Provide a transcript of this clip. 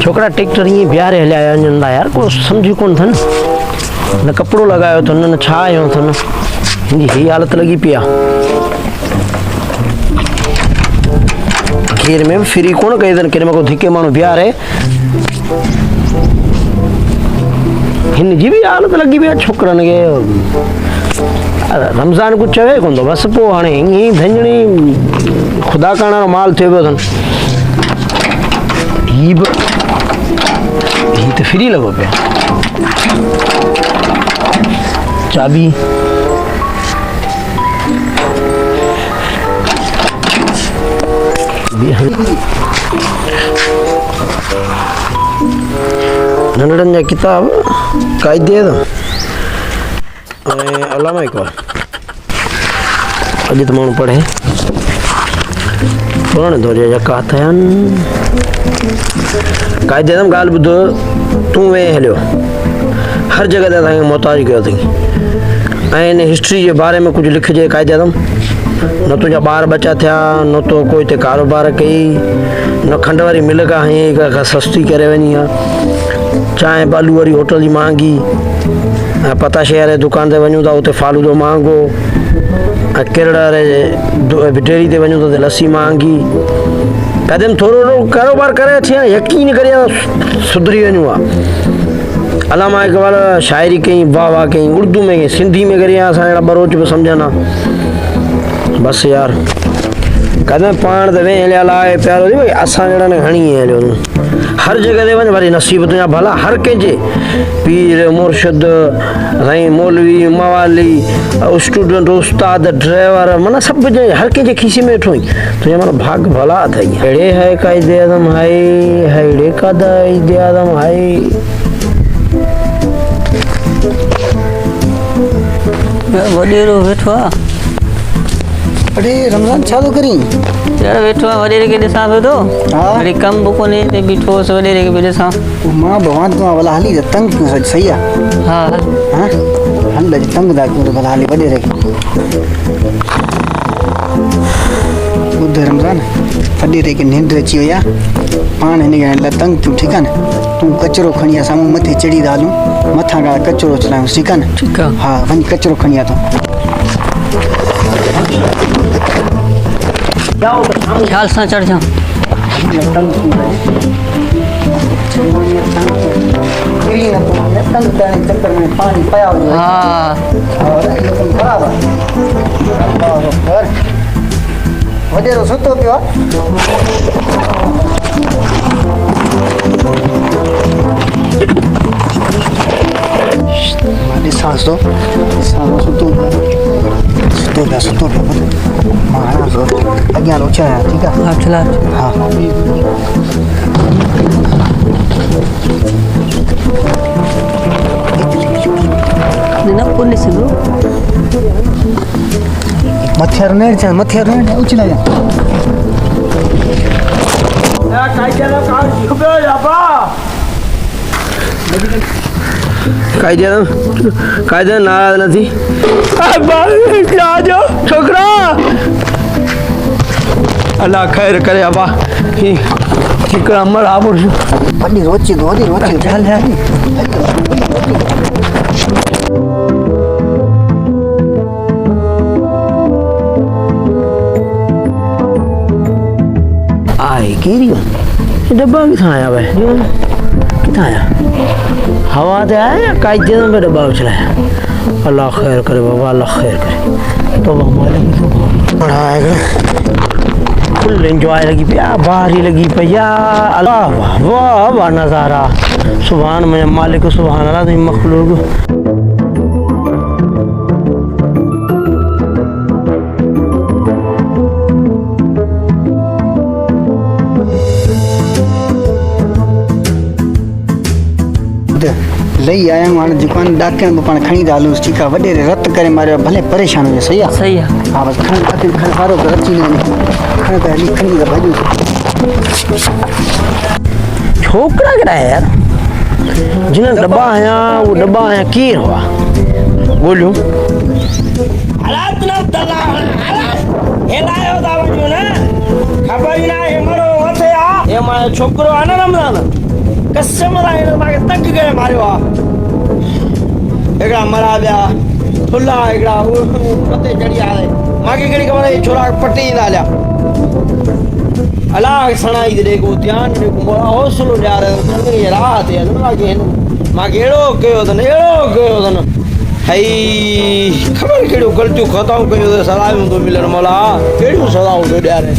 छोकरा ट्रैक्टर ईअं बीहारे हलिया आया वञनि था यार, को सम्झी कोन अथनि न कपिड़ो लॻायो अथनि न छा आयो अथनि, हिनजी हीअ हालत लॻी पई आहे। घेर में बि फ्री कोन कई अथनि, केॾी महिल को धिके माण्हू बीहारे, हिनजी बि हालत लॻी पई आहे छोकिरनि खे। रमज़ान कुझु चवे कोन थो, बसि पोइ हाणे ईअं भेंजणी ख़ुदा करण वारो माल थियो पियो अथनि। हीअ त फ्री लॻो पिया, चाबी नंढड़नि जा किताब क़ाइदे ऐं अलामा इक़बाल अॼु त माण्हू पढ़े। पुराणे दौर जा का थिया आहिनि। क़ाइदे आज़म ॻाल्हि ॿुधो, तूं वेह हलियो हर जॻह ते असांखे मोहताज कयो अथई, ऐं हिन हिस्ट्री जे बारे में कुझु लिखिजे क़ाइदे आज़म। न तुंहिंजा ॿार बचा थिया, न तो कोई हिते कारोबार कई, न खंड वारी मिल्क हईं का सस्ती करे वञी आहे, चांहि बालू वारी होटल जी महांगी, ऐं पताशे वारे दुकान ते वञूं था उते फालूदो महांगो, ऐं किरड़ वारे डेरी ते वञूं था त लस्सी महांगी। कदम थोरो कारोबार करे अची यकीन करे सुधरी वञूं आहे। अलामा इक़बाल शाइरी कई, वाह वाह कई, उर्दू में कई, सिंधी में करे असां अहिड़ा बरोच बि सम्झनि। बसि यार कदम पाण त वेह हलिया लाइ प्यारो थी भई असां जहिड़ा न खणी हलियो तूं हर जॻह ते वञ, वरी नसीब तुंहिंजा भला हर कंहिंजे, पीर मुर्शिद साईं मौलवी मवाली स्टूडेंट उस्ताद ड्राइवर माना सभु हर कंहिंजे खीसे में वेठो, तुंहिंजा माना भाग भला अथई। अहिड़े है क़ाइदे आज़म हाय, अहिड़े क़ाइदे आज़म हाय। वॾेरो वेठो आहे। अरे रमज़ान छा थो करीं? यार वेठो आहे, वॾेरे खे ॾिसां पियो थो, वरी कमु बि कोन्हे ते बीठो हुअसि, वॾेरे खे बि ॾिसां। मां भॻवान तूं भला हली त तंग सही आहे। हा हाँ हल अॼु तंग था कयूं त भला हली वॾेरे खे ॿुध रमज़ान, वॾेरे खे निंड अची वई आहे, पाण हिन खे लाइ तंग थियूं, ठीकु आहे न। तूं कचिरो खणी आ, साम्हूं मथे चढ़ी था हलूं, मथां खां कचिरो चढ़ायूं, ठीकु आहे न। ठीकु आहे। हा वञी कचिरो खणी आ तूं। ख़्याल सां चढ़जां। पानी पया हुजे। हा वॾेरो सुतो पियो आहे। ॾिसांसि थो सुतो पियो मां हणांसि अॻियां उछायां, ठीकु आहे। हा चला। हा न कोन्हे सघो मथे वारो मथे वारो उछला क़ाइदे नाराज़ न थी छोकिरा, अल्लाह ख़ैर करे अबा हिकिड़ा अमर आबुर वॾी रोची थो वॾी रोची हल हल आए कहिड़ी डब्बा किथां आया भाई, किथां आया? हवा ते आया या क़ाइदे में डब्बा उछलाया? अल्लाह ख़ैर करे बाबा, अल्लाह ख़ैर करे। तो बड़ा फुल इंजॉय लगी पिया, बाहरी लगी पिया। अल्लाह वाह वाह वाह नज़ारा, सुभान में मालिक, सुभान अल्लाह तुम मखलूक। लही आया हूँ हाणे दुकान ॾाके में पाण खणी था हलूं, ठीकु आहे। वॾेरे रत करे मारियो, भले परेशान हुजे, सही आहे। सही आहे। हा बसि खण वारो त अची न वञे, खण त हली खणी त भॼूं। छोकिरा कहिड़ा यार, जिन डब्बा आया वो डब्बा आया केरु हुआ ॻोल्हियूं। छोकिरो आहे न रमज़ान, कसम लाइन माके तंग करे मारियो आ एकड़ा मरा बिया फुल्ला एकड़ा पते चढ़ी आले माके केड़ी खबर है छोरा पट्टी ना लिया अल्लाह सणाई दे को ध्यान ने को मोरा हौसलो यार संग ये रात है ना माके माके एड़ो कयो तन हई खबर केड़ो गलतियों खताऊं कयो सलाह तो मिलन मोला केड़ो सलाह तो यार